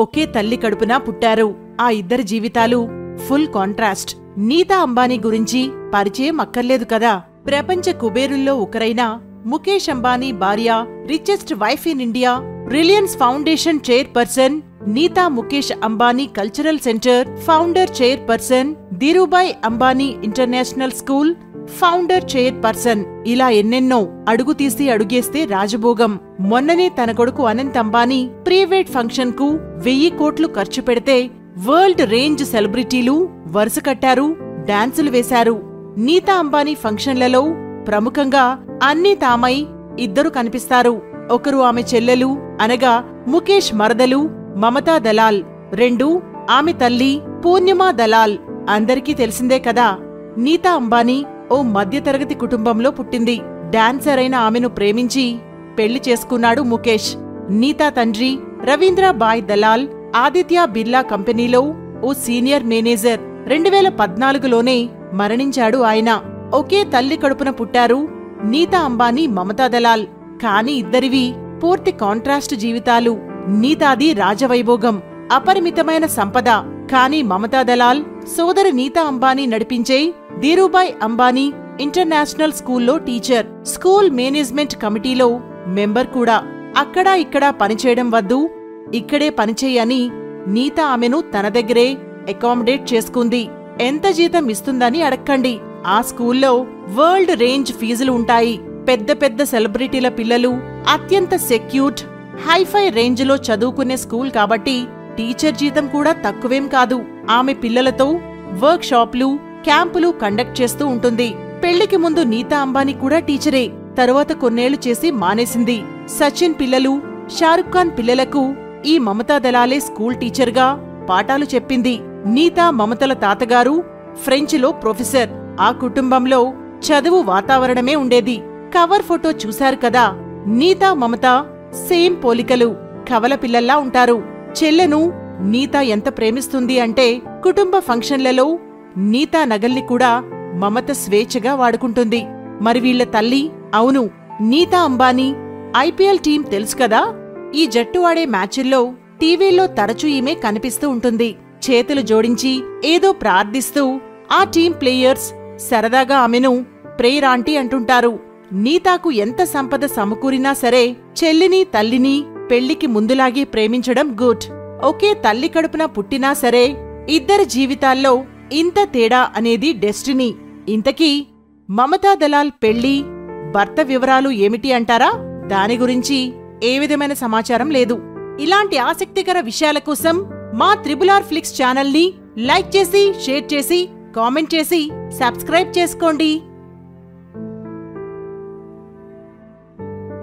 ఒకే తల్లి కడుపున పుట్టారు. ఆ ఇద్దరి జీవితాలు ఫుల్ కాంట్రాస్ట్. నీతా అంబానీ గురించి పరిచయం అక్కర్లేదు కదా. ప్రపంచ కుబేరుల్లో ఒకరైన ముఖేష్ అంబానీ భార్య, richest wife in India, Reliance foundation chairperson, Nita Mukesh Ambani cultural centre founder chairperson, Dhirubhai Ambani international school founder chairperson, ఇలా ఎన్నెన్నో. అడుగు తీసి అడుగేస్తే రాజభోగం. మొన్ననే తన కొడుకు అనంత్ అంబానీ ప్రైవేట్ ఫంక్షన్ కు 1000 కోట్లు ఖర్చు పెడితే వరల్డ్ రేంజ్ సెలబ్రిటీలు వరుస కట్టారు, డాన్సులు వేశారు. నీతా అంబానీ ఫంక్షన్లలో ప్రముఖంగా అన్నీ తామై ఇద్దరు కనిపిస్తారు. ఒకరు ఆమె చెల్లెలు అనగా ముఖేష్ మరదలు మమతా దలాల్, 2 ఆమె తల్లి పూర్ణిమా దలాల్. అందరికీ తెలిసిందే కదా. నీతా అంబానీ ఓ మధ్యతరగతి కుటుంబంలో పుట్టింది. డాన్సర్ అయిన ఆమెను ప్రేమించి పెళ్లి చేసుకున్నాడు ముఖేష్. నీతా తండ్రి రవీంద్రబాయ్ దలాల్ ఆదిత్య బిర్లా కంపెనీలో ఓ సీనియర్ మేనేజర్. 2014లోనే మరణించాడు ఆయన. ఒకే తల్లి కడుపున పుట్టారు నీతా అంబానీ మమతా దలాల్. కాని ఇద్దరివి పూర్తి కాంట్రాస్ట్ జీవితాలు. నీతాది రాజవైభోగం, అపరిమితమైన సంపద. కాని మమతా దలాల్ సోదరి నీతా అంబానీ నడిపించే ధీరుభాయ్ అంబానీ ఇంటర్నేషనల్ స్కూల్లో టీచర్, స్కూల్ మేనేజ్మెంట్ కమిటీలో మెంబర్ కూడా. అక్కడా ఇక్కడా పనిచేయడం వద్దు, ఇక్కడే పనిచేయని నీతా ఆమెను తన దగ్గరే అకామిడేట్ చేసుకుంది. ఎంత జీతం ఇస్తుందని అడక్కండి. ఆ స్కూల్లో వరల్డ్ రేంజ్ ఫీజులు ఉంటాయి. పెద్ద పెద్ద సెలబ్రిటీల పిల్లలు అత్యంత సెక్యూర్డ్ హైఫై రేంజ్లో చదువుకునే స్కూల్ కాబట్టి టీచర్ జీతం కూడా తక్కువేం కాదు. ఆమె పిల్లలతో వర్క్ షాప్లు, క్యాంపులు కండక్ట్ చేస్తూ ఉంటుంది. పెళ్లికి ముందు నీతా అంబానీ కూడా టీచరే. తరువాత కొన్నేళ్లు చేసి మానేసింది. సచిన్ పిల్లలు, షారుఖ్ ఖాన్ పిల్లలకు ఈ మమతా దలాలే స్కూల్ టీచర్గా పాఠాలు చెప్పింది. నీతా మమతల తాతగారు ఫ్రెంచ్లో ప్రొఫెసర్. ఆ కుటుంబంలో చదువు వాతావరణమే ఉండేది. కవర్ ఫోటో చూశారు కదా. నీతా మమత సేమ్ పోలికలు, కవల పిల్లల్లా ఉంటారు. చెల్లెను నీతా ఎంత ప్రేమిస్తుంది అంటే కుటుంబ ఫంక్షన్లలో నీతా నగల్ని కూడా మమత స్వేచ్ఛగా వాడుకుంటుంది. మరి వీళ్ల తల్లి? అవును, నీతా అంబానీ ఐపీఎల్ టీం తెలుసు కదా. ఈ జట్టు ఆడే మ్యాచుల్లో టీవీల్లో తరచూ ఈమె కనిపిస్తూ ఉంటుంది. చేతులు జోడించి ఏదో ప్రార్థిస్తూ ఆ టీం ప్లేయర్స్ సరదాగా ఆమెను ప్రేయర్ ఆంటీ అంటుంటారు. నీతాకు ఎంత సంపద సమకూరినా సరే చెల్లిని తల్లిని పెళ్లికి ముందులాగే ప్రేమించడం గుడ్. ఒకే తల్లి కడుపున పుట్టినా సరే ఇద్దరి జీవితాల్లో ఇంత తేడా అనేది డెస్టినీ. ఇంతకీ మమతా దలాల్ పెళ్లి, భర్త వివరాలు ఏమిటి అంటారా? దాని గురించి ఏ విధమైన సమాచారం లేదు. ఇలాంటి ఆసక్తికర విషయాల కోసం మా త్రిబుల్-ఆర్ ఫ్లిక్స్ ఛానల్ని లైక్ చేసి, షేర్ చేసి, కామెంట్ చేసి, సబ్స్క్రైబ్ చేసుకోండి.